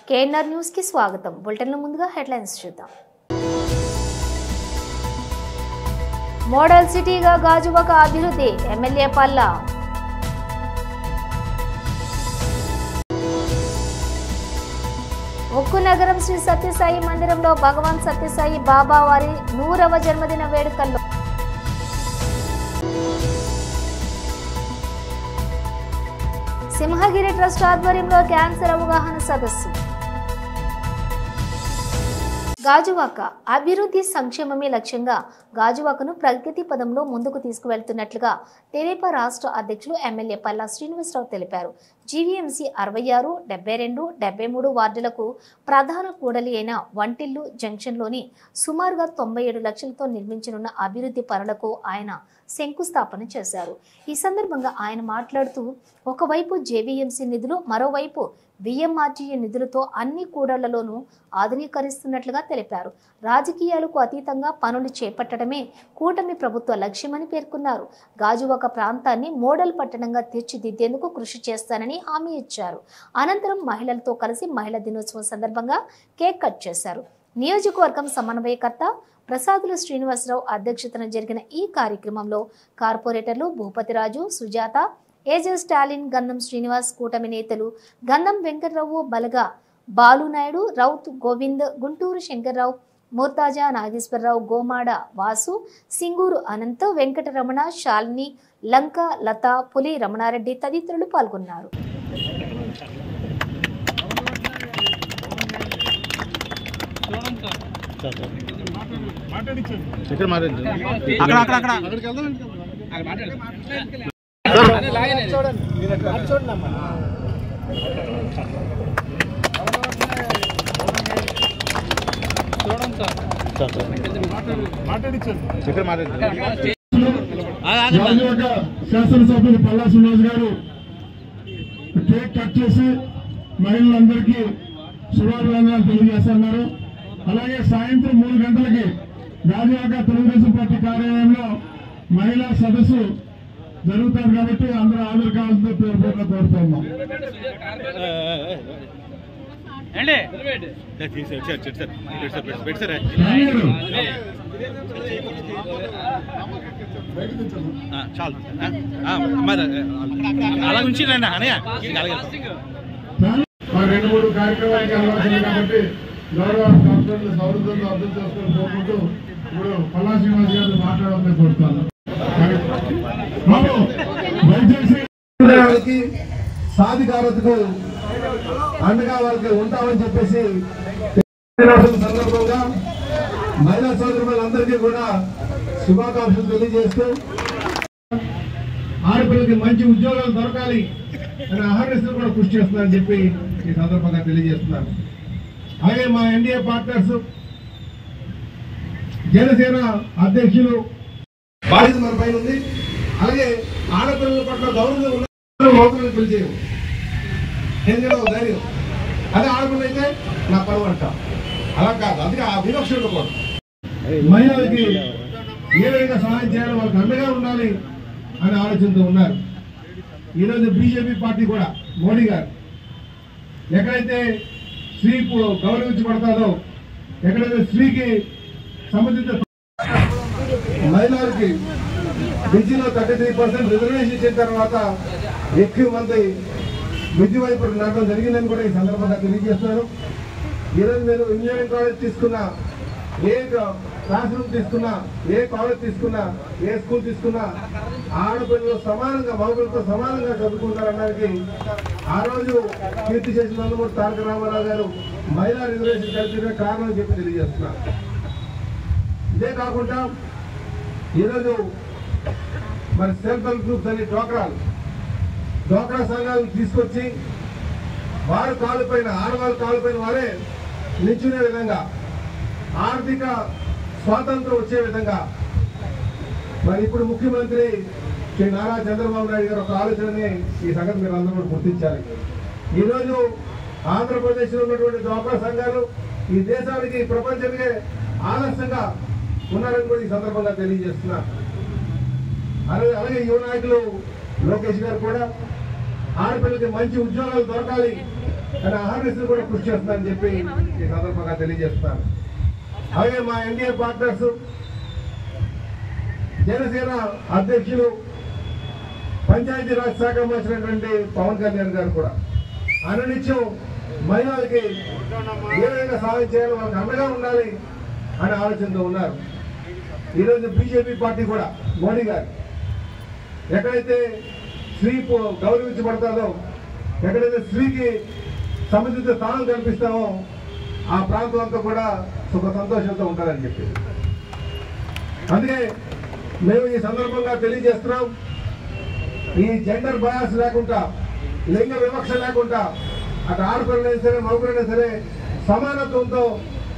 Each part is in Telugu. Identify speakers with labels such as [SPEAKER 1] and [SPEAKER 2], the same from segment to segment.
[SPEAKER 1] కేఎన్ఆర్ న్యూస్ కి స్వాగతం. బులెటిన్ లో ముందుగా హెడ్లైన్స్ చూద్దాం. మోడల్ సిటీగా గాజువాక అభివృద్ధి ఎమ్మెల్యే పల్లా. ఉక్కు నగరం శ్రీ సత్యసాయి మందిరంలో భగవాన్ సత్యసాయి బాబా వారి 100వ జన్మదిన వేడుకల్లో సింహగిరి ట్రస్ట్ ఆధ్వర్యంలో క్యాన్సర్ అవగాహన సదస్సు. గాజువాక అభివృద్ధి సంక్షేమమే లక్ష్యంగా గాజువాకను ప్రగతి పదంలో ముందుకు తీసుకువెళ్తున్నట్లుగా తెదేపా రాష్ట్ర అధ్యక్షులు ఎమ్మెల్యే పల్లా శ్రీనివాసరావు తెలిపారు. జీవీఎంసీ 66, 72, 73 వార్డులకు ప్రధాన కూడలి అయిన వంటిల్లు జంక్షన్లోని సుమారుగా 97 లక్షలతో నిర్మించనున్న అభివృద్ధి పనులకు ఆయన శంకుస్థాపన చేశారు. ఈ సందర్భంగా ఆయన మాట్లాడుతూ ఒకవైపు జేవీఎంసీ నిధులు, మరోవైపు విఎంఆర్టీఏ నిధులతో అన్ని కూడళ్లలోనూ ఆధునీకరిస్తున్నట్లుగా తెలిపారు. రాజకీయాలకు అతీతంగా పనులు చేపట్టడమే కూటమి ప్రభుత్వ లక్ష్యమని పేర్కొన్నారు. గాజువాక ప్రాంతాన్ని మోడల్ పట్టణంగా తీర్చిదిద్దేందుకు కృషి చేస్తానని హామీ ఇచ్చారు. అనంతరం మహిళలతో కలిసి మహిళా దినోత్సవం సందర్భంగా కేక్ కట్ చేశారు. నియోజకవర్గం సమన్వయకర్త ప్రసాదుల శ్రీనివాసరావు అధ్యక్షతన జరిగిన ఈ కార్యక్రమంలో కార్పొరేటర్లు భూపతిరాజు, సుజాత, ఏజే స్టాలిన్, గంధం శ్రీనివాస్, కూటమి నేతలు గంధం వెంకటరావు, బలగా బాలునాయుడు, రౌత్ గోవింద్, గుంటూరు శంకర్రావు, మూర్తాజా, నాగేశ్వరరావు, గోమాడ వాసు, సింగూరు అనంత, వెంకటరమణ, శాలిని, లంక, లత, పులి రమణారెడ్డి తదితరులు పాల్గొన్నారు.
[SPEAKER 2] శాసనసభ్యులు పల్లా శ్రీనివాస్ గారు కేక్ కట్ చేసి మహిళలందరికీ శుభాభినందనలు తెలియజేస్తున్నారు. అలాగే సాయంత్రం 3 గంటలకి గాజువాక తెలుగుదేశం పార్టీ కార్యాలయంలో మహిళా సదస్సు జరుగుతారు కాబట్టి అందరూ హాజరు కావాల్సిన పేరు కోరుతున్నాం.
[SPEAKER 3] అలా నుంచి 2-3
[SPEAKER 2] కార్యక్రమానికి వెళ్ళవలసింది కాబట్టి గౌరవ కార్పొరేటర్లు సౌహృదంతో అర్థం చేసుకుని కోరుకుంటూ ఇప్పుడు పల్లా శ్రీనివాస్ గారు మాట్లాడాలని కోరుతాను. వైద్యులకి సాధికారతకు అండగా వాళ్ళకి ఉంటామని చెప్పేసి సందర్భంగా మహిళా సోదరులందరికీ కూడా శుభాకాంక్షలు తెలియజేస్తూ ఆడపిల్లకి మంచి ఉద్యోగాలు దొరకాలి అని అహర్నిశలు కూడా కృషి చేస్తున్నారని చెప్పి ఈ సందర్భంగా తెలియజేస్తున్నారు. అలాగే మా ఎన్డీఏ పార్ట్నర్స్ జనసేన అధ్యక్షులు బాధ్యత మన పైన ఉంది. అలాగే ఆడపిల్లల పట్ల గౌరవం ఉన్న పిలిచేయము, ఎందుకంటే ధైర్యం అదే ఆడపిల్ల అయితే నా పరువు అంట, అలా కాదు. అందుకే ఆ వివక్ష ఉండకూడదు. మహిళలకి ఏ విధంగా సహాయం చేయాలో వాళ్ళకి అండగా ఉండాలి అని ఆలోచనతో ఉన్నారు. ఈరోజు బీజేపీ పార్టీ కూడా మోడీ గారు ఎక్కడైతే స్త్రీ గౌరవించబడతాదో, ఎక్కడైతే స్త్రీకి సంబంధించిన మహిళలకి విద్యలో 33% రిజర్వేషన్ ఇచ్చిన తర్వాత ఎక్కువ మంది విద్య వైపు నడవడం జరిగిందని కూడా ఈ సందర్భంగా తెలియజేస్తున్నారు. ఈరోజు నేను ఇంజనీరింగ్ కాలేజ్ తీసుకున్నా, ఏ క్లాస్ రూమ్ తీసుకున్నా, ఏ కాలేజ్ తీసుకున్నా, ఏ స్కూల్ తీసుకున్నా ఆడపిల్లలు సమానంగా మగపిల్లలతో సమానంగా చదువుకుంటారనడానికి ఆ రోజు కీర్తి చేసిన నందమూరి తారక రామారావు గారు మహిళా రిజర్వేషన్ కల్పించిన కారణం చెప్పి తెలియజేస్తున్నారు. ఇదే కాకుండా ఈరోజు మరి సెల్ఫ్ హెల్ప్ గ్రూప్స్ అని డ్వాక్రా సంఘాలను తీసుకొచ్చి వారు కాలుపైన ఆడవాళ్ళు కాలుపైన వారే నిల్చునే విధంగా, ఆర్థిక స్వాతంత్రం వచ్చే విధంగా మరి ఇప్పుడు ముఖ్యమంత్రి శ్రీ నారా చంద్రబాబు నాయుడు గారు ఒక ఆలోచనని ఈ సంగతి మీరు అందరూ కూడా గుర్తించాలి. ఈరోజు ఆంధ్రప్రదేశ్లో ఉన్నటువంటి డ్వాక్రా సంఘాలు ఈ దేశానికి ప్రపంచానికి ఆదర్శంగా ఉన్నారని కూడా ఈ సందర్భంగా తెలియజేస్తున్నారు. అలాగే యువ నాయకులు లోకేష్ గారు కూడా ఆడపిల్లకి మంచి ఉద్యోగాలు దొరకాలి, కానీ ఆర్ఎస్ కూడా కృషి చేస్తుందని చెప్పి ఈ సందర్భంగా తెలియజేస్తున్నాను. అలాగే మా ఎన్డీఏ పార్ట్నర్స్ జనసేన అధ్యక్షులు పంచాయతీరాజ్ శాఖ మంత్రి పవన్ కళ్యాణ్ గారు కూడా అనునిత్యం మహిళలకి ఏ విధంగా సహాయం చేయాలి, వాళ్ళకి అండగా ఉండాలి అనే ఆలోచనతో ఉన్నారు. ఈరోజు బీజేపీ పార్టీ కూడా మోడీ గారు ఎక్కడైతే స్త్రీ గౌరవించబడతాదో, ఎక్కడైతే స్త్రీకి సముచిత స్థానం కల్పిస్తామో ఆ ప్రాంతం అంతా కూడా సుఖ సంతోషంతో ఉంటారని చెప్పి, అందుకే మేము ఈ సందర్భంగా తెలియజేస్తున్నాం. ఈ జెండర్ బయాస్ లేకుండా, లింగ వివక్ష లేకుండా, అటు ఆడపిల్లైనా సరే మగపిల్లైనా సరే సమానత్వంతో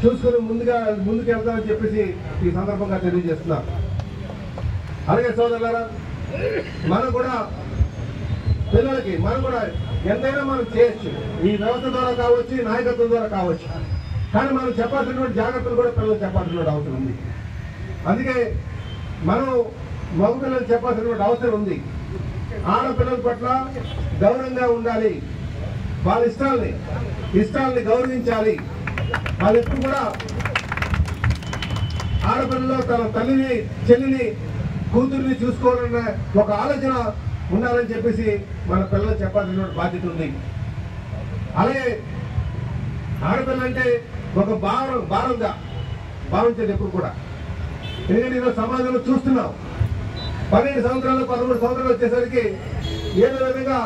[SPEAKER 2] చూసుకుని ముందుకు వెళ్తామని చెప్పేసి ఈ సందర్భంగా తెలియజేస్తున్నాం. అలాగే సోదరులారా, మనం కూడా పిల్లలకి మనం కూడా ఎంతైనా మనం చేయొచ్చు, ఈ వ్యవస్థ ద్వారా కావచ్చు, ఈ నాయకత్వం ద్వారా కావచ్చు. కానీ మనం చెప్పాల్సినటువంటి జాగ్రత్తలు కూడా పిల్లలకు చెప్పాల్సినటువంటి అవసరం ఉంది. అందుకే మనం మగపిల్లలకు చెప్పాల్సినటువంటి అవసరం ఉంది. ఆడపిల్లల పట్ల గౌరవంగా ఉండాలి, వాళ్ళ ఇష్టాలని గౌరవించాలి. వాళ్ళు ఎప్పుడు కూడా ఆడపిల్లలో తన తల్లిని, చెల్లిని, కూతుర్ని చూసుకోవాలన్న ఒక ఆలోచన ఉండాలని చెప్పేసి మన పిల్లలు చెప్పాల్సినటువంటి బాధ్యత ఉంది. అలాగే ఆడపిల్ల అంటే ఒక భారంగా భావించేది ఎప్పుడు కూడా. ఎందుకంటే ఈరోజు సమాజంలో చూస్తున్నాం, 12 సంవత్సరాలు 13 సంవత్సరాలు వచ్చేసరికి ఏదో విధంగా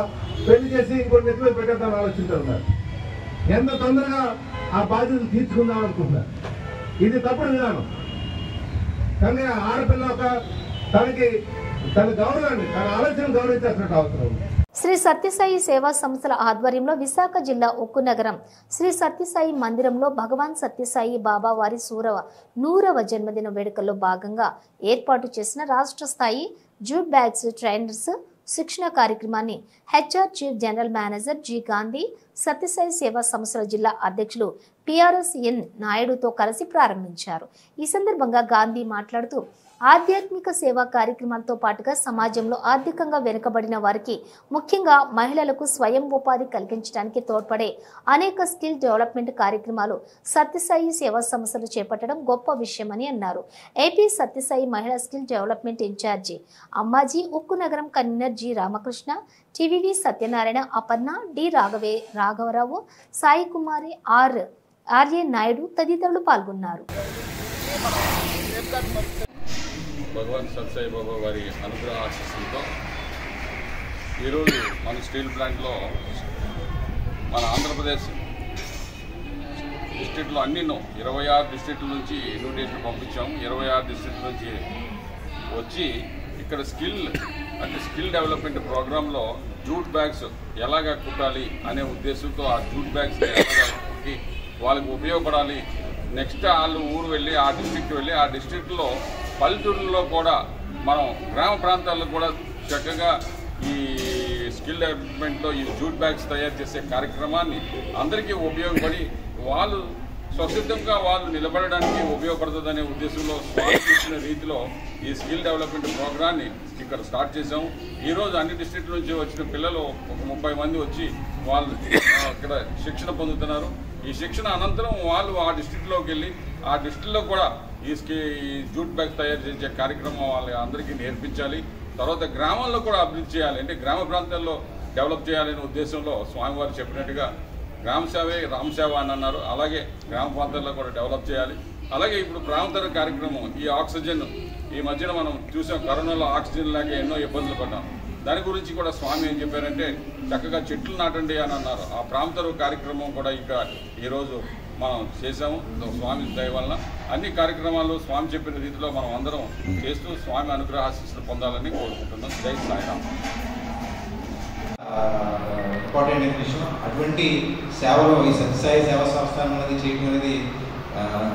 [SPEAKER 2] పెళ్లి చేసి ఇంకొన్ని ఎత్తులో పెట్టేద్దామని ఆలోచిస్తున్నారు. ఎంత తొందరగా ఆ బాధ్యతలు తీర్చుకుందాం అనుకుంటున్నారు. ఇది తప్పుడు విధానం. కానీ ఆడపిల్ల తన గౌరవాన్ని, తన ఆలోచన గౌరవించాల్సిన అవసరం ఉంది.
[SPEAKER 1] శ్రీ సత్యసాయి సేవా సంస్థల ఆధ్వర్యంలో విశాఖ జిల్లా ఉక్కు నగరం శ్రీ సత్యసాయి మందిరంలో భగవాన్ సత్యసాయి బాబా వారి 100వ జన్మదిన వేడుకల్లో భాగంగా ఏర్పాటు చేసిన రాష్ట్ర స్థాయి జూట్ బ్యాగ్స్ ట్రైనర్స్ శిక్షణ కార్యక్రమాన్ని HR chief general manager G Gandhi, Satyasai సేవా సంస్థల జిల్లా అధ్యక్షులు పిఆర్ఎస్ ఎన్ నాయుడుతో కలిసి ప్రారంభించారు. ఈ సందర్భంగా గాంధీ మాట్లాడుతూ ఆధ్యాత్మిక సేవా కార్యక్రమాలతో పాటుగా సమాజంలో ఆర్థికంగా వెనుకబడిన వారికి, ముఖ్యంగా మహిళలకు స్వయం ఉపాధి కలిగించడానికి తోడ్పడే అనేక స్కిల్ డెవలప్మెంట్ కార్యక్రమాలు సత్యసాయి సేవా సంస్థలు చేపట్టడం గొప్ప విషయమని అన్నారు. ఏపీ సత్యసాయి మహిళా స్కిల్ డెవలప్మెంట్ ఇన్ఛార్జి అమ్మాజీ, ఉక్కు నగరం convener G Ramakrishna, TVV Satyanarayana, Aparna, D రాఘవరావు, సాయి కుమారి, ఆర్ఏ నాయుడు తదితరులు పాల్గొన్నారు.
[SPEAKER 4] భగవాన్ సత్యసాయి బాబా వారి అనుగ్రహ ఆశీస్సులతో ఈరోజు మన స్టీల్ ప్లాంట్లో మన ఆంధ్రప్రదేశ్ డిస్ట్రిక్ట్లో అన్ని 26 డిస్ట్రిక్ట్ల నుంచి ఇన్విటేషన్ పంపించాము. 26 డిస్ట్రిక్ట్ల నుంచి వచ్చి ఇక్కడ స్కిల్ డెవలప్మెంట్ ప్రోగ్రాంలో జూట్ బ్యాగ్స్ ఎలాగా కుట్టాలి అనే ఉద్దేశంతో ఆ జూట్ బ్యాగ్స్ ఎలాగా కుట్టి వాళ్ళకి ఉపయోగపడాలి. నెక్స్ట్ వాళ్ళు ఊరు వెళ్ళి ఆ డిస్ట్రిక్ట్ వెళ్ళి ఆ డిస్ట్రిక్ట్లో పల్లెటూరులో కూడా మనం గ్రామ ప్రాంతాల్లో కూడా చక్కగా ఈ స్కిల్ డెవలప్మెంట్లో ఈ జూట్ బ్యాగ్స్ తయారు చేసే కార్యక్రమాన్ని అందరికీ ఉపయోగపడి వాళ్ళు స్వసిద్ధంగా వాళ్ళు నిలబడడానికి ఉపయోగపడుతుందనే ఉద్దేశంలో స్వామి చూసిన రీతిలో ఈ స్కిల్ డెవలప్మెంట్ ప్రోగ్రాన్ని ఇక్కడ స్టార్ట్ చేసాము. ఈరోజు అన్ని డిస్ట్రిక్ట్ల నుంచి వచ్చిన పిల్లలు ఒక 30 మంది వచ్చి వాళ్ళు ఇక్కడ శిక్షణ పొందుతున్నారు. ఈ శిక్షణ అనంతరం వాళ్ళు ఆ డిస్ట్రిక్ట్లోకి వెళ్ళి ఆ డిస్ట్రిక్ట్లో కూడా ఈ జూట్ బ్యాగ్ తయారు చేసే కార్యక్రమం వాళ్ళకి అందరికీ నేర్పించాలి. తర్వాత గ్రామాల్లో కూడా అభివృద్ధి చేయాలి, అంటే గ్రామ ప్రాంతాల్లో డెవలప్ చేయాలనే ఉద్దేశంలో స్వామివారు చెప్పినట్టుగా గ్రామ సేవే రామ సేవ అని అన్నారు. అలాగే గ్రామ ప్రాంతాల్లో కూడా డెవలప్ చేయాలి. అలాగే ఇప్పుడు ప్రాంతర కార్యక్రమం ఈ ఆక్సిజన్ ఈ మధ్యన మనం చూసాం, కరోనాలో ఆక్సిజన్ లేక ఎన్నో ఇబ్బందులు పడ్డాం. దాని గురించి కూడా స్వామి ఏం చెప్పారంటే చక్కగా చెట్లు నాటండి అని అన్నారు. ఆ ప్రాంతర కార్యక్రమం కూడా ఇంకా ఈరోజు మనం చేసాము. స్వామి దయ వలన అన్ని కార్యక్రమాలు స్వామి చెప్పిన రీతిలో మనం అందరం చేస్తూ స్వామి అనుగ్రహ ఆశీస్సులు పొందాలని కోరుకుంటున్నాం. జై సాయిరామ్.
[SPEAKER 5] ఇంపార్టెంట్ విషయం. అటువంటి సేవలో ఈ సత్యసాయి సేవా సంస్థానం అనేది చేయడం అనేది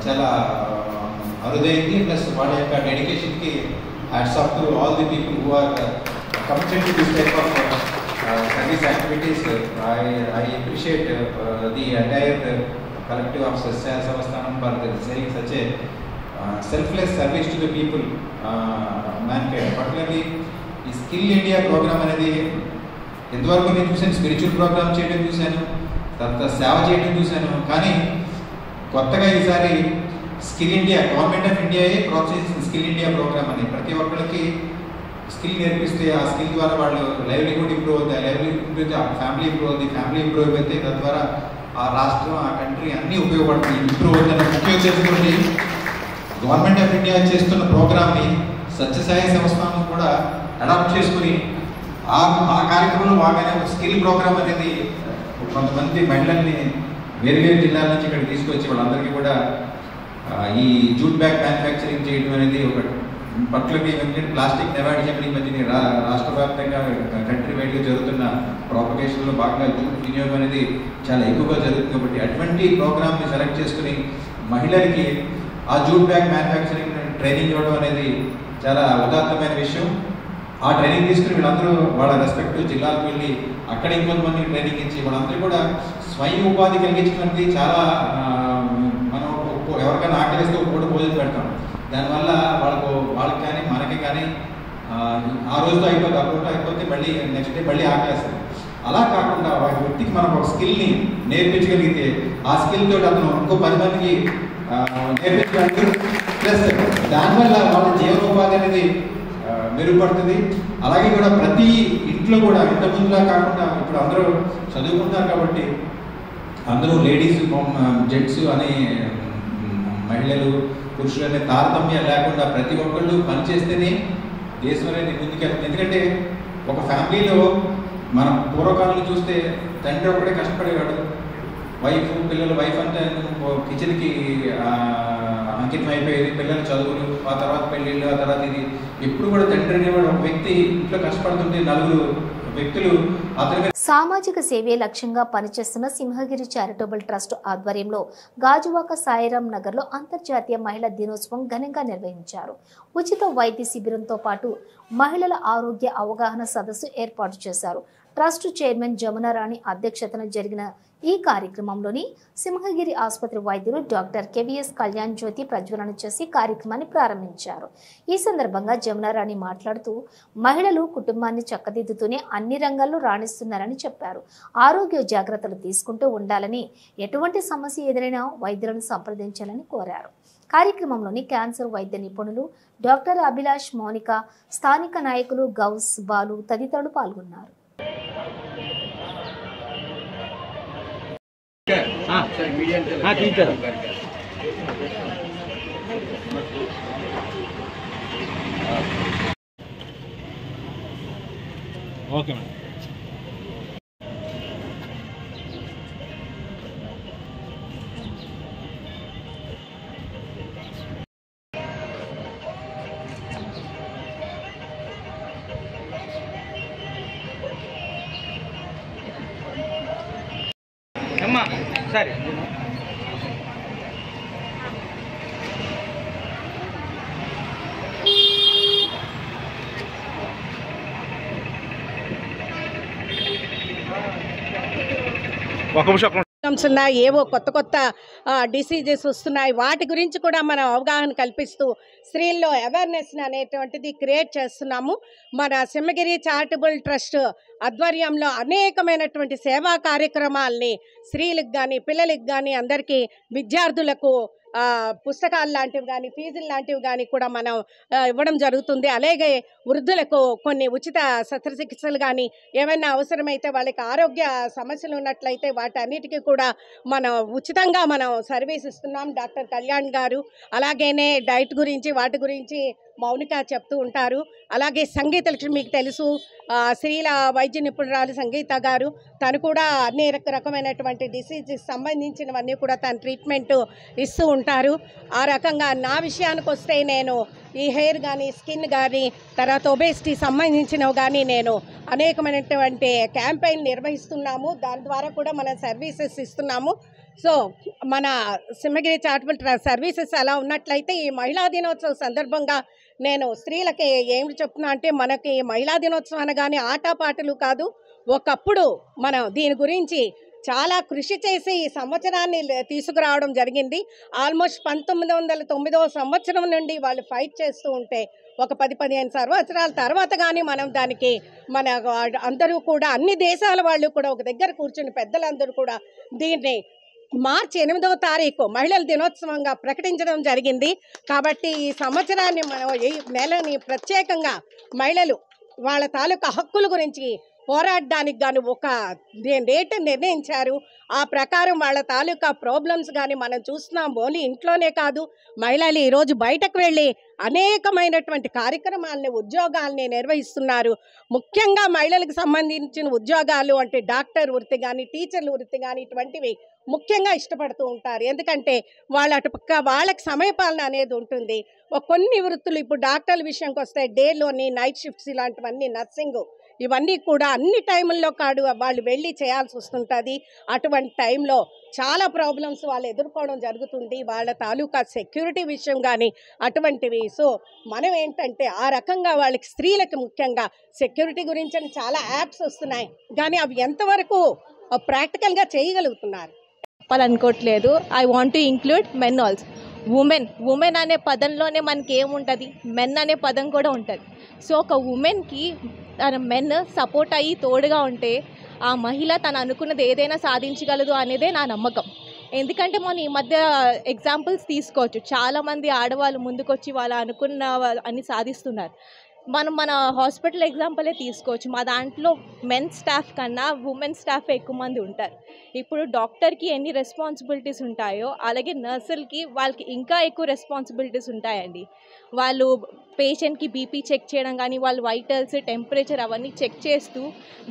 [SPEAKER 5] చాలా అరుదైంది. ప్లస్ వాళ్ళ యొక్క డెడికేషన్కి hats off to all the people who are committed to this type of service activities. I appreciate the entire collective of Satyasai Savasthanam for saying such a selfless service to the people, mankind. Particularly ఈ స్కిల్ ఇండియా ప్రోగ్రామ్ అనేది ఎంతవరకు నేను చూసాను, స్పిరిచువల్ ప్రోగ్రామ్ చేయడం చూశాను, తర్వాత సేవ చేయడం చూశాను. కానీ కొత్తగా ఈసారి స్కిల్ ఇండియా, గవర్నమెంట్ ఆఫ్ ఇండియాయే ప్రోత్సహించిన స్కిల్ ఇండియా ప్రోగ్రామ్ అని. ప్రతి ఒక్కరికి స్కిల్ నేర్పిస్తే ఆ స్కిల్ ద్వారా వాళ్ళు లైవ్లీహుడ్ ఇంప్రూవ్ అవుతాయి, లైవ్లీహుడ్ ఇంప్రూవ్ అయితే ఫ్యామిలీ ఇంప్రూవ్ అవుతుంది, ఫ్యామిలీ ఇంప్రూవ్ అయితే తద్వారా ఆ రాష్ట్రం, ఆ కంట్రీ అన్నీ ఉపయోగపడుతుంది, ఇంప్రూవ్ అవుతుందన్న ముఖ్య ఉద్దేశంతో గవర్నమెంట్ ఆఫ్ ఇండియా చేస్తున్న ప్రోగ్రామ్ని సత్యసాయి సంస్థను కూడా అడాప్ట్ చేసుకుని ఆ కార్యక్రమంలో బాగానే ఒక స్కిల్ ప్రోగ్రామ్ అనేది కొంతమంది మహిళల్ని వేరు జిల్లాల నుంచి ఇక్కడ తీసుకొచ్చి వాళ్ళందరికీ కూడా ఈ జూట్ బ్యాగ్ మ్యానుఫ్యాక్చరింగ్ చేయడం అనేది ఒక పర్టికులర్గా ఏంటంటే ప్లాస్టిక్ అవాయిడ్ చేయడం ఈ మధ్యన రాష్ట్ర వ్యాప్తంగా కంట్రీ వైడ్గా జరుగుతున్న ప్రాపగేషన్లో భాగంగా జూట్ వినియోగం అనేది చాలా ఎక్కువగా జరుగుతుంది. కాబట్టి అటువంటి ప్రోగ్రామ్ని సెలెక్ట్ చేసుకుని మహిళలకి ఆ జూట్ బ్యాగ్ మ్యానుఫ్యాక్చరింగ్ ట్రైనింగ్ ఇవ్వడం అనేది చాలా ఉదాత్తమైన విషయం. ఆ ట్రైనింగ్ తీసుకుని వీళ్ళందరూ వాళ్ళ రెస్పెక్టివ్ జిల్లాలకు వెళ్ళి అక్కడ ఇంకొంతమంది ట్రైనింగ్ ఇచ్చి వాళ్ళందరూ కూడా స్వయం ఉపాధి కలిగించడానికి చాలా మనం ఎవరికైనా ఆకలిస్తే పూట భోజనం పెడతాం. దానివల్ల వాళ్ళకి కానీ మనకి కానీ ఆ రోజుతో అయిపోతే ఆ పూట అయిపోతే మళ్ళీ నెక్స్ట్ డే మళ్ళీ ఆకలిస్తుంది. అలా కాకుండా ఒక వ్యక్తికి మనం ఒక స్కిల్ని నేర్పించగలిగితే ఆ స్కిల్ తోటి అతను ఇంకో 10 మందికి నేర్పించడానికి ప్లస్ దానివల్ల వాళ్ళ జీవనోపాధి అనేది మెరుగుపడుతుంది. అలాగే కూడా ప్రతి ఇంట్లో కూడా ఇంతకుముందులా కాకుండా ఇప్పుడు అందరూ చదువుకుంటున్నారు కాబట్టి అందరూ లేడీస్ జెంట్స్ అని మహిళలు పురుషులు అనే తారతమ్యం లేకుండా ప్రతి ఒక్కళ్ళు పనిచేస్తేనే దేశం అనేది ముందుకెళ్తుంది. ఎందుకంటే ఒక ఫ్యామిలీలో మనం పూర్వకాలంలో చూస్తే తండ్రి ఒక్కడే కష్టపడేవాడు, పిల్లలు వైఫ్ అంటే కిచెన్కి అంకితం అయిపోయేది, పిల్లలు చదువులు, ఆ తర్వాత పెళ్ళిళ్ళు, ఆ తర్వాత ఇది. ఎప్పుడు కూడా తండ్రి అనేవాడు ఒక వ్యక్తి ఇంట్లో కష్టపడుతుంటే 4 వ్యక్తులు అతని.
[SPEAKER 1] సామాజిక సేవే లక్ష్యంగా పనిచేస్తున్న సింహగిరి చారిటబుల్ ట్రస్ట్ ఆధ్వర్యంలో గాజువాక సాయిరాం నగర్లో అంతర్జాతీయ మహిళా దినోత్సవం ఘనంగా నిర్వహించారు. ఉచిత వైద్య శిబిరంతో పాటు మహిళల ఆరోగ్య అవగాహన సదస్సు ఏర్పాటు చేశారు. ట్రస్ట్ చైర్మన్ జమునారాణి అధ్యక్షతన జరిగిన ఈ కార్యక్రమంలోని సింహగిరి ఆసుపత్రి వైద్యులు డాక్టర్ కెవిఎస్ కళ్యాణ్ జ్యోతి ప్రజ్వలన చేసి కార్యక్రమాన్ని ప్రారంభించారు. ఈ సందర్భంగా జమునారాణి మాట్లాడుతూ మహిళలు కుటుంబాన్ని చక్కదిద్దుతూనే అన్ని రంగాల్లో రాణిస్తున్నారని చెప్పారు. ఆరోగ్య జాగ్రత్తలు తీసుకుంటూ ఉండాలని, ఎటువంటి సమస్య ఎదురైనా వైద్యులను సంప్రదించాలని కోరారు. కార్యక్రమంలోని క్యాన్సర్ వైద్య నిపుణులు డాక్టర్ అభిలాష్, మౌనిక, స్థానిక నాయకులు గౌస్, బాలు తదితరులు పాల్గొన్నారు.
[SPEAKER 3] Okay madam. అమ్మా సరే.
[SPEAKER 6] ఉన్నాయి, ఏవో కొత్త డిసీజెస్ వస్తున్నాయి. వాటి గురించి కూడా మనం అవగాహన కల్పిస్తూ స్త్రీల్లో అవేర్నెస్ అనేటువంటిది క్రియేట్ చేస్తున్నాము. మన సింహగిరి చారిటబుల్ ట్రస్ట్ ఆధ్వర్యంలో అనేకమైనటువంటి సేవా కార్యక్రమాల్ని స్త్రీలకు కానీ పిల్లలకు కానీ అందరికీ విద్యార్థులకు పుస్తకాలు లాంటివి కానీ ఫీజులు లాంటివి కానీ కూడా మనం ఇవ్వడం జరుగుతుంది. అలాగే వృద్ధులకు కొన్ని ఉచిత శస్త్రచికిత్సలు కానీ ఏమైనా అవసరమైతే వాళ్ళకి ఆరోగ్య సమస్యలు ఉన్నట్లయితే వాటన్నిటికీ కూడా మనం ఉచితంగా మనం సర్వీస్ ఇస్తున్నాం. డాక్టర్ కళ్యాణ్ గారు అలాగేనే డైట్ గురించి వాటి గురించి మౌనిక చెప్తూ ఉంటారు. అలాగే సంగీత లక్ష్మి మీకు తెలుసు, స్త్రీల వైద్య నిపుణురాలు సంగీత గారు, తను కూడా అన్ని రకమైనటువంటి డిసీజెస్ సంబంధించినవన్నీ కూడా తను ట్రీట్మెంట్ ఇస్తూ ఉంటారు. ఆ రకంగా నా విషయానికి వస్తే నేను ఈ హెయిర్ కానీ స్కిన్ కానీ తర్వాత ఒబేసిటీ సంబంధించినవి కానీ నేను అనేకమైనటువంటి క్యాంపెయిన్ నిర్వహిస్తున్నాము. దాని ద్వారా కూడా మనం సర్వీసెస్ ఇస్తున్నాము. సో మన సింహగిరి చారిటబుల్ ట్రస్ట్ సర్వీసెస్ అలా ఉన్నట్లయితే ఈ మహిళా దినోత్సవం సందర్భంగా నేను స్త్రీలకి ఏమి చెప్తున్నా అంటే, మనకి మహిళా దినోత్సవం అనగానే ఆటపాటలు కాదు. ఒకప్పుడు మనం దీని గురించి చాలా కృషి చేసి ఈ సంవత్సరాన్ని తీసుకురావడం జరిగింది. ఆల్మోస్ట్ 1909వ సంవత్సరం నుండి వాళ్ళు ఫైట్ చేస్తూ ఉంటే ఒక 10-15 సంవత్సరాల తర్వాత కానీ మనం దానికి మన అందరూ కూడా అన్ని దేశాల వాళ్ళు కూడా ఒక దగ్గర కూర్చుని పెద్దలందరూ కూడా దీన్ని మార్చి 8వ తారీఖు మహిళల దినోత్సవంగా ప్రకటించడం జరిగింది. కాబట్టి ఈ సంవత్సరాన్ని మనం ఈ నెలని ప్రత్యేకంగా మహిళలు వాళ్ళ తాలూకా హక్కుల గురించి పోరాడడానికి గాను ఒక డేట్ నిర్ణయించారు. ఆ ప్రకారం వాళ్ళ తాలూకా ప్రాబ్లమ్స్ కానీ మనం చూస్తున్నాం. ఓన్లీ ఇంట్లోనే కాదు, మహిళలు ఈరోజు బయటకు వెళ్ళి అనేకమైనటువంటి కార్యక్రమాలని ఉద్యోగాల్ని నిర్వహిస్తున్నారు. ముఖ్యంగా మహిళలకు సంబంధించిన ఉద్యోగాలు అంటే డాక్టర్ వృత్తి కానీ టీచర్ల వృత్తి కానీ ఇటువంటివి ముఖ్యంగా ఇష్టపడుతూ ఉంటారు. ఎందుకంటే వాళ్ళ అటుపక్క వాళ్ళకి సమయపాలన అనేది ఉంటుంది. కొన్ని వృత్తులు ఇప్పుడు డాక్టర్ల విషయంకి వస్తే డేలోని నైట్ షిఫ్ట్స్ ఇలాంటివన్నీ, నర్సింగ్ ఇవన్నీ కూడా అన్ని టైముల్లో కాదు వాళ్ళు వెళ్ళి చేయాల్సి వస్తుంటుంది. అటువంటి టైంలో చాలా ప్రాబ్లమ్స్ వాళ్ళు ఎదుర్కోవడం జరుగుతుంది. వాళ్ళ తాలూకా సెక్యూరిటీ విషయం కానీ అటువంటివి. సో మనం ఏంటంటే ఆ రకంగా వాళ్ళకి స్త్రీలకు ముఖ్యంగా సెక్యూరిటీ గురించి చాలా యాప్స్ వస్తున్నాయి, కానీ అవి ఎంతవరకు ప్రాక్టికల్గా చేయగలుగుతున్నారు
[SPEAKER 7] చెప్పాలనుకోవట్లేదు. I want to include men also. Women అనే పదంలోనే మనకి ఏముంటుంది, మెన్ అనే పదం కూడా ఉంటుంది. సో ఒక ఉమెన్కి తన మెన్ సపోర్ట్ అయ్యి తోడుగా ఉంటే ఆ మహిళ తను అనుకున్నది ఏదైనా సాధించగలదు అనేదే నా నమ్మకం. ఎందుకంటే మనం ఈ మధ్య ఎగ్జాంపుల్స్ తీసుకోవచ్చు. చాలామంది ఆడవాళ్ళు ముందుకొచ్చి వాళ్ళు అనుకున్న అన్ని సాధిస్తున్నారు. మన హాస్పిటల్ ఎగ్జాంపులే తీసుకోవచ్చు. మా దాంట్లో మెన్ స్టాఫ్ కన్నా ఉమెన్ స్టాఫ్ ఎక్కువ మంది ఉంటారు. ఇప్పుడు డాక్టర్కి ఎన్ని రెస్పాన్సిబిలిటీస్ ఉంటాయో అలాగే నర్సులకి వాళ్ళకి ఇంకా ఎక్కువ రెస్పాన్సిబిలిటీస్ ఉంటాయండి. వాళ్ళు పేషెంట్కి బీపీ చెక్ చేయడం కానీ వాళ్ళ వైటల్స్, టెంపరేచర్ అవన్నీ చెక్ చేస్తూ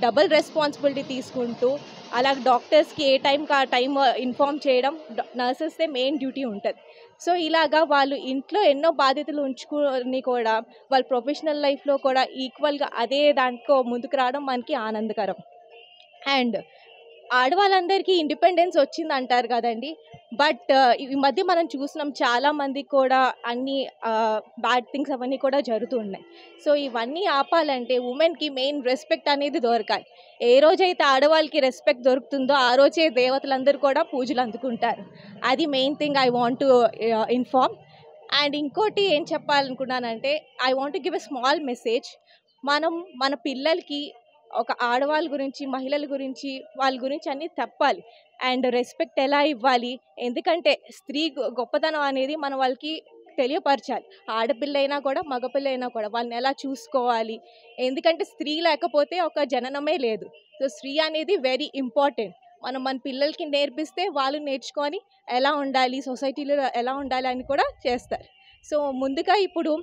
[SPEAKER 7] డబుల్ రెస్పాన్సిబిలిటీ తీసుకుంటూ, అలాగే డాక్టర్స్కి ఏ టైంకి ఆ టైం ఇన్ఫామ్ చేయడం నర్సెస్దే మెయిన్ డ్యూటీ ఉంటుంది. సో ఇలాగా వాళ్ళు ఇంట్లో ఎన్నో బాధ్యతలు ఉంచుకొని కూడా వాళ్ళ ప్రొఫెషనల్ లైఫ్లో కూడా ఈక్వల్గా అదే దాంట్లో ముందుకు రావడం మనకి ఆనందకరం. అండ్ ఆడవాళ్ళందరికీ ఇండిపెండెన్స్ వచ్చింది అంటారు కదండి, బట్ ఈ మధ్య మనం చూసినాం చాలామంది కూడా అన్ని బ్యాడ్ థింగ్స్ అవన్నీ కూడా జరుగుతున్నాయి. సో ఇవన్నీ ఆపాలంటే ఉమెన్కి మెయిన్ రెస్పెక్ట్ అనేది దొరకాలి. ఏ రోజైతే ఆడవాళ్ళకి రెస్పెక్ట్ దొరుకుతుందో ఆ రోజే దేవతలందరూ కూడా పూజలు అందుకుంటారు. అది main thing I want to inform. And ఇంకోటి ఏం చెప్పాలనుకున్నానంటే I want to give a small message. మన పిల్లలకి ఒక ఆడవాళ్ళ గురించి, మహిళల గురించి, వాళ్ళ గురించి అన్నీ చెప్పాలి. అండ్ రెస్పెక్ట్ ఎలా ఇవ్వాలి, ఎందుకంటే స్త్రీ గొప్పతనం అనేది మనం వాళ్ళకి తెలియపరచాలి. ఆడపిల్ల అయినా కూడా మగపిల్ల అయినా కూడా వాళ్ళని ఎలా చూసుకోవాలి, ఎందుకంటే స్త్రీ లేకపోతే ఒక జననమే లేదు. సో స్త్రీ అనేది వెరీ ఇంపార్టెంట్. మన పిల్లలకి నేర్పిస్తే వాళ్ళు నేర్చుకొని ఎలా ఉండాలి, సొసైటీలో ఎలా ఉండాలి అని కూడా చేస్తారు. సో ముందుగా ఇప్పుడు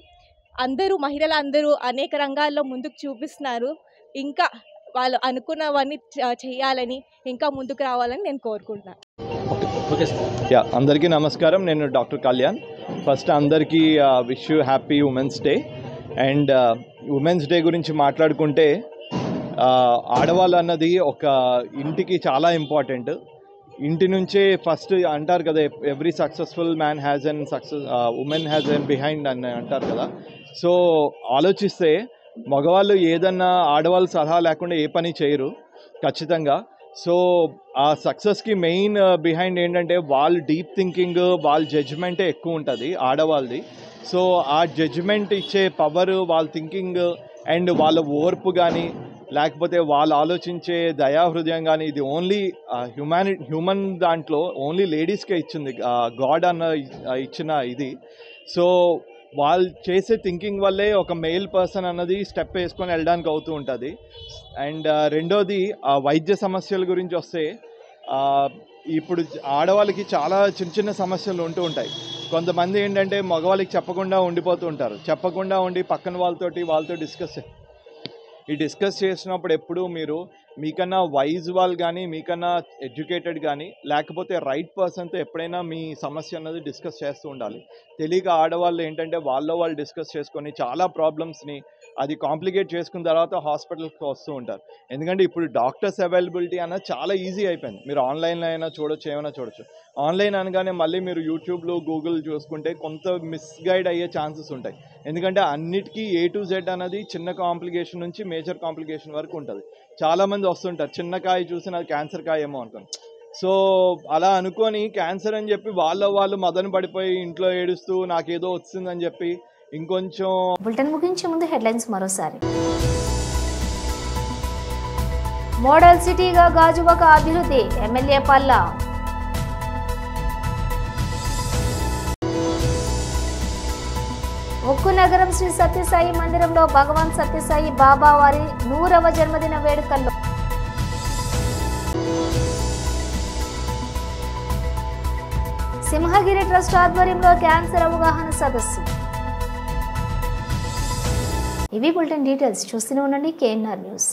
[SPEAKER 7] మహిళలందరూ అనేక రంగాల్లో ముందుకు చూపిస్తున్నారు. ఇంకా వాళ్ళు అనుకున్నవన్నీ చేయాలని, ఇంకా ముందుకు రావాలని నేను కోరుకుంటున్నాను.
[SPEAKER 8] అందరికీ నమస్కారం. నేను డాక్టర్ కళ్యాణ్. ఫస్ట్ అందరికీ wish you happy women's day. And women's day గురించి మాట్లాడుకుంటే ఆడవాళ్ళు అన్నది ఒక ఇంటికి చాలా ఇంపార్టెంట్. ఇంటి నుంచే ఫస్ట్ అంటారు కదా, every successful man has an women has an behind అని అంటారు కదా. సో ఆలోచిస్తే మగవాళ్ళు ఏదన్నా ఆడవాళ్ళు సలహా లేకుండా ఏ పని చేయరు ఖచ్చితంగా. సో ఆ సక్సెస్కి మెయిన్ బిహైండ్ ఏంటంటే వాళ్ళ డీప్ థింకింగ్, వాళ్ళ జడ్జ్మెంటే ఎక్కువ ఉంటుంది ఆడవాళ్ళది. సో ఆ జడ్జ్మెంట్ ఇచ్చే పవర్, వాళ్ళ థింకింగ్ అండ్ వాళ్ళ ఓర్పు కానీ లేకపోతే వాళ్ళు ఆలోచించే దయాహృదయం కానీ ఇది ఓన్లీ హ్యూమన్ దాంట్లో ఓన్లీ లేడీస్కే ఇచ్చింది గాడ్ అన్న ఇచ్చిన ఇది. సో వాళ్ళు చేసే థింకింగ్ వల్లే ఒక మెయిల్ పర్సన్ అన్నది స్టెప్ వేసుకొని వెళ్ళడానికి అవుతూ ఉంటుంది. అండ్ రెండోది వైద్య సమస్యల గురించి వస్తే ఇప్పుడు ఆడవాళ్ళకి చాలా చిన్న చిన్న సమస్యలు ఉంటూ ఉంటాయి. కొంతమంది ఏంటంటే మగవాళ్ళకి చెప్పకుండా ఉండిపోతూ ఉంటారు. చెప్పకుండా ఉండి పక్కన వాళ్ళతో డిస్కస్ చేసినప్పుడు ఎప్పుడు మీరు మీకన్నా వైజ్ వాళ్ళు కానీ, మీకన్నా ఎడ్యుకేటెడ్ కానీ లేకపోతే రైట్ పర్సన్తో ఎప్పుడైనా మీ సమస్య అన్నది డిస్కస్ చేస్తూ ఉండాలి. తెలియక ఆడవాళ్ళు ఏంటంటే వాళ్ళు డిస్కస్ చేసుకొని చాలా ప్రాబ్లమ్స్ని అది కాంప్లికేట్ చేసుకున్న తర్వాత హాస్పిటల్కి వస్తూ ఉంటారు. ఎందుకంటే ఇప్పుడు డాక్టర్స్ అవైలబిలిటీ అన్నది చాలా ఈజీ అయిపోయింది. మీరు ఆన్లైన్లో అయినా చూడొచ్చు, ఏమైనా చూడొచ్చు. ఆన్లైన్ అనగానే మళ్ళీ మీరు యూట్యూబ్లో గూగుల్ చూసుకుంటే కొంత మిస్గైడ్ అయ్యే ఛాన్సెస్ ఉంటాయి. ఎందుకంటే అన్నిటికీ A to Z అనేది చిన్న కాంప్లికేషన్ నుంచి మేజర్ కాంప్లికేషన్ వరకు ఉంటుంది. చాలామంది వస్తుంటారు చిన్న కాయ చూసి అది క్యాన్సర్ కాయ ఏమో అనుకోండి. సో అలా అనుకొని క్యాన్సర్ అని చెప్పి వాళ్ళు మదన పడిపోయి ఇంట్లో ఏడుస్తూ నాకేదో వచ్చిందని చెప్పి ఇంకొంచెం.
[SPEAKER 1] బులెటిన్ ముగించే ముందు హెడ్లైన్స్ మరోసారి. మోడల్ సిటీగా గాజువాక అభివృద్ధి, ఎమ్మెల్యే పల్లా. ఉక్కు నగరం శ్రీ సత్యసాయి మందిరంలో భగవాన్ సత్యసాయి బాబా వారి 100వ జన్మదిన వేడుకల్లో. సింహగిరి ట్రస్ట్ ఆధ్వర్యంలో క్యాన్సర్ అవగాహన సదస్సు. ఇవి బులెటిన్ డీటెయిల్స్. చూస్తూనే ఉండండి KNR న్యూస్.